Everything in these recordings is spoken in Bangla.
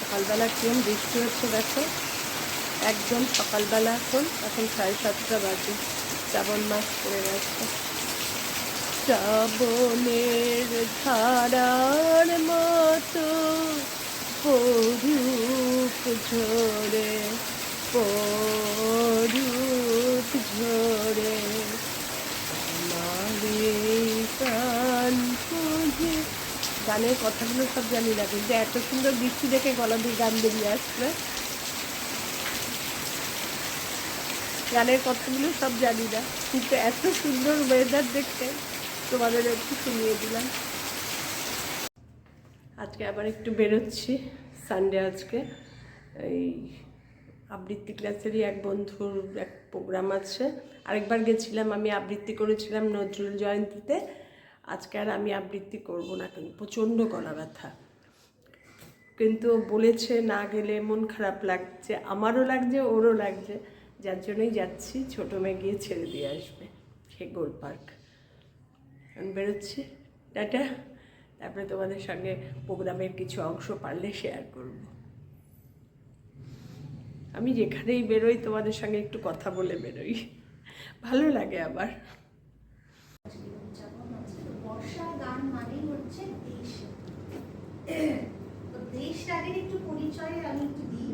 সকালবেলা কেমন বৃষ্টি হচ্ছে দেখো, একদম সকালবেলা। এখন 7:30 বাজে। শ্রাবণ মাস পড়ে গেছে। শ্রাবণের ধারার মতো পরুক ঝরে, পরুক ঝরে আমারে প্রাণ খুঁজে। গানের কথাগুলো সব জানি না, কিন্তু এত সুন্দর বৃষ্টি দেখে গলা দিয়ে গান বেরিয়ে আসছে। গানের কথাগুলো সব জানি না, কিন্তু এত সুন্দর ওয়েদার দেখতে তোমাদের একটু শুনিয়ে দিলাম। আজকে আবার একটু বেরোচ্ছি, সানডে আজকে। এই আবৃত্তি ক্লাসেরই এক বন্ধুর এক প্রোগ্রাম আছে। আরেকবার গেছিলাম, আমি আবৃত্তি করেছিলাম নজরুল জয়ন্তীতে। আজকে আর আমি আবৃত্তি করব না, কিন্তু প্রচণ্ড গলা ব্যথা। কিন্তু বলেছে না গেলে মন খারাপ লাগছে, আমারও লাগছে, ওরও লাগছে, যার জন্যই যাচ্ছি। ছোটো মেয়ে গিয়ে ছেড়ে দিয়ে আসবে হেগোল পার্ক। আমি বেরোচ্ছি, টাটা। তারপরে তোমাদের সঙ্গে প্রোগ্রামের কিছু অংশ পারলে শেয়ার করব। আমি যেখানেই বেরোই তোমাদের সঙ্গে একটু কথা বলে বেরোই, ভালো লাগে আবার। বর্ষার গান মানেই হচ্ছে দেশ। তো দেশটাকে একটু পরিচয় আমি একটু দিই।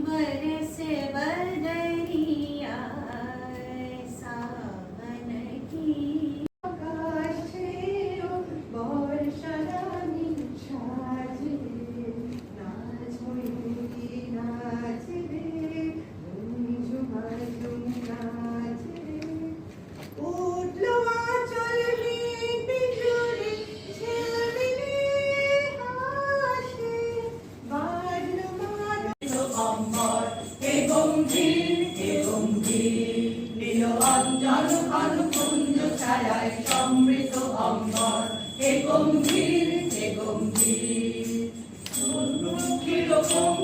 बरसे बदरिया सावन की आकाशे बर्षा रानी साजे नाच मुई नाच रे झुमी झुम नाच रे उठलो आंचल में बिजुली झिलमिली हाशे बाजलो अम्बर हे गम्भीर नील अंजन अनुकुंज छायाय समृत अम्बर हे गम्भीर किरकम